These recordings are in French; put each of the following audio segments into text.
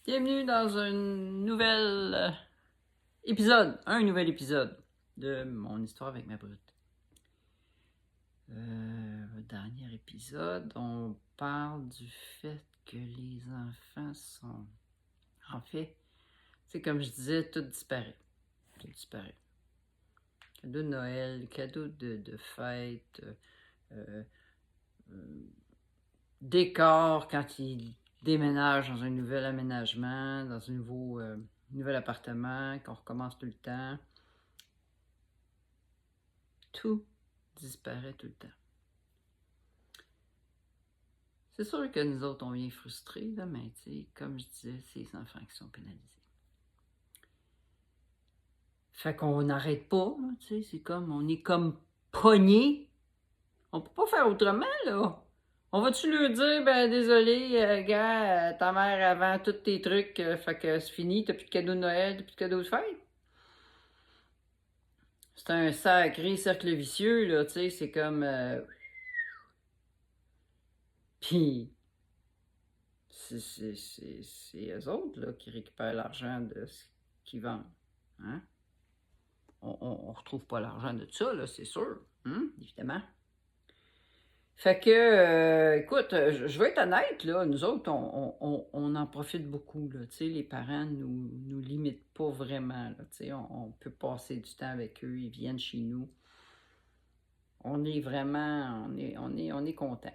Bienvenue dans un nouvel nouvel épisode de mon histoire avec ma brute. Le dernier épisode, on parle du fait que les enfants sont... En fait, c'est comme je disais, tout disparaît. Tout disparaît. Cadeau de Noël, cadeau de fête, euh, euh, décor quand ils déménagent dans un nouvel aménagement, dans un nouvel appartement, qu'on recommence tout le temps. Tout disparaît tout le temps. C'est sûr que nous autres, on vient frustrés, là, mais comme je disais, c'est les enfants qui sont pénalisés. Fait qu'on n'arrête pas, c'est comme, on est comme pognés. On peut pas faire autrement, là. On va-tu lui dire, ben désolé, gars, ta mère avant tous tes trucs, fait que c'est fini, t'as plus de cadeau de Noël, t'as plus de cadeau de fête? C'est un sacré cercle vicieux, là, tu sais, c'est comme... Puis, c'est eux autres là, qui récupèrent l'argent de ce qu'ils vendent. Hein? On ne retrouve pas l'argent de ça, là, c'est sûr, évidemment. Fait que, écoute, je vais être honnête, là, nous autres, on en profite beaucoup, là, les parents nous limitent pas vraiment, là, on peut passer du temps avec eux, ils viennent chez nous. On est vraiment, on est content.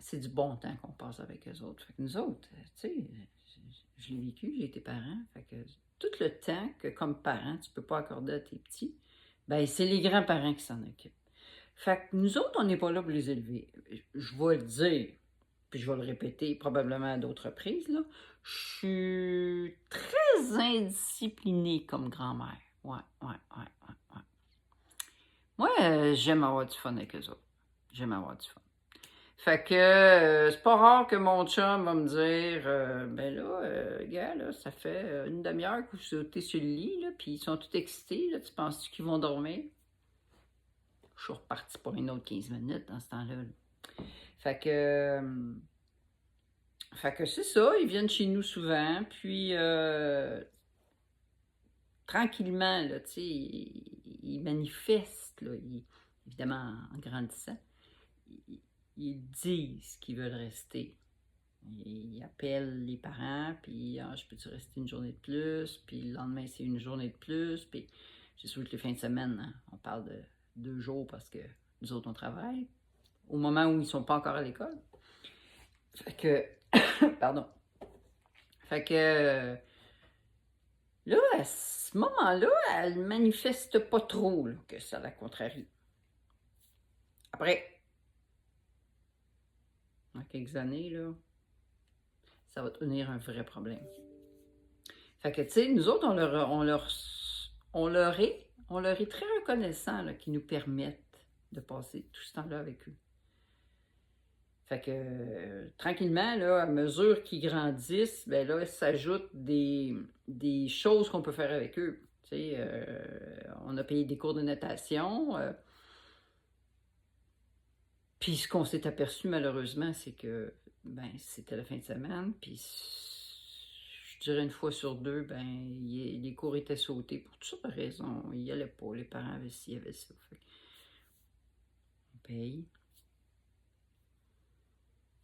C'est du bon temps qu'on passe avec eux autres. Fait que nous autres, je l'ai vécu, j'ai été parent, fait que tout le temps que comme parent, tu peux pas accorder à tes petits, ben c'est les grands-parents qui s'en occupent. Fait que nous autres, on n'est pas là pour les élever. Je vais le dire, puis je vais le répéter probablement à d'autres reprises, là. Je suis très indisciplinée comme grand-mère. Ouais. Moi, j'aime avoir du fun avec eux autres. J'aime avoir du fun. Fait que c'est pas rare que mon chum va me dire ben là, gars, là, ça fait une demi-heure que vous sautez sur le lit, là, puis ils sont tous excités, là, tu penses-tu qu'ils vont dormir? Je suis reparti pour une autre 15 minutes dans ce temps-là. Là. Fait que, c'est ça, ils viennent chez nous souvent, puis tranquillement, là, tu sais, ils manifestent, là, évidemment en grandissant, ils disent qu'ils veulent rester. Ils appellent les parents, puis je peux-tu rester une journée de plus, puis le lendemain, c'est une journée de plus, puis c'est sûr que les fins de semaine, hein, on parle de 2 jours parce que nous autres, on travaille, au moment où ils sont pas encore à l'école. Fait que, pardon. Fait que, là, à ce moment-là, elle manifeste pas trop là, que ça la contrarie. Après, dans quelques années, là, ça va devenir un vrai problème. Fait que, tu sais, nous autres, on leur est très reconnaissant qu'ils nous permettent de passer tout ce temps-là avec eux. Fait que, tranquillement, là, à mesure qu'ils grandissent, ben là, s'ajoutent des choses qu'on peut faire avec eux. Tu sais, on a payé des cours de natation. Puis ce qu'on s'est aperçu, malheureusement, c'est que, ben, c'était la fin de semaine, puis je dirais une fois sur deux, ben, les cours étaient sautés pour toutes sortes de raisons. Ils n'y allaient pas, les parents avaient ci, avaient ça. Fait on paye.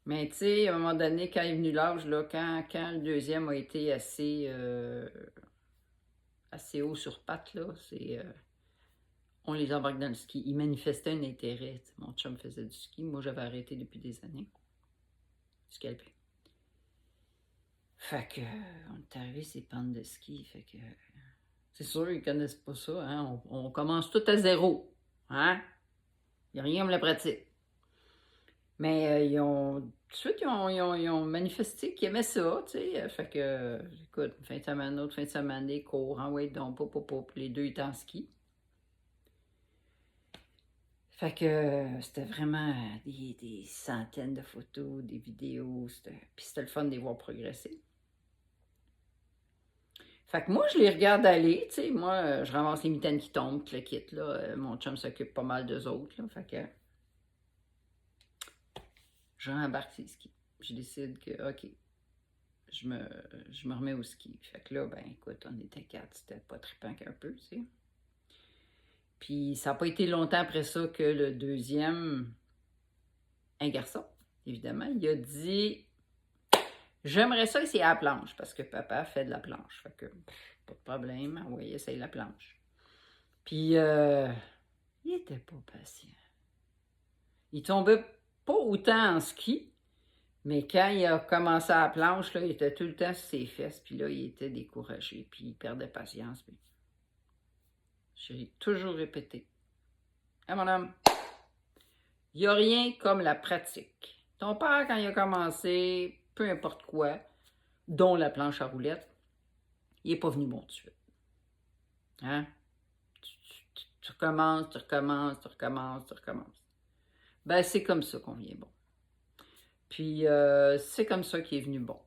Mais tu sais, à un moment donné, quand est venu l'âge, là, quand le deuxième a été assez haut sur pattes, là, on les embarque dans le ski. Ils manifestaient un intérêt. T'sais, mon chum faisait du ski. Moi, j'avais arrêté depuis des années. Ski alpin. Fait que, on est arrivé ces pentes de ski. Fait que, c'est sûr, ils connaissent pas ça. Hein? On commence tout à zéro. Hein? Il n'y a rien comme la pratique. Mais tout de suite, ils ont manifesté qu'ils aimaient ça, tu sais. Fait que, écoute, fin de semaine, autre fin de semaine, des cours, hein, ouais, donc, pop, les deux étaient en ski. Fait que c'était vraiment des centaines de photos, des vidéos, puis c'était le fun de les voir progresser. Fait que moi, je les regarde aller, tu sais, moi, je ramasse les mitaines qui tombent, le kit, là, mon chum s'occupe pas mal d'eux autres, là, fait que j'embarque ses skis. Je décide que, OK, je me remets au ski. Fait que là, ben écoute, on était 4, c'était pas trippant qu'un peu, tu sais. Puis ça n'a pas été longtemps après ça que le deuxième, un garçon, évidemment, il a dit « J'aimerais ça essayer à la planche, parce que papa fait de la planche. » Fait que, pas de problème, oui, essaye la planche. Puis, il était pas patient. Il tombait pas autant en ski, mais quand il a commencé à la planche, là, il était tout le temps sur ses fesses, puis là, il était découragé, puis il perdait patience. Puis... J'ai toujours répété. « mon homme, il n'y a rien comme la pratique. Ton père, quand il a commencé, peu importe quoi, dont la planche à roulettes, il n'est pas venu bon tout de suite. Hein? Tu recommences, tu recommences, tu recommences, tu recommences. Ben, c'est comme ça qu'on vient bon. Puis, c'est comme ça qu'il est venu bon.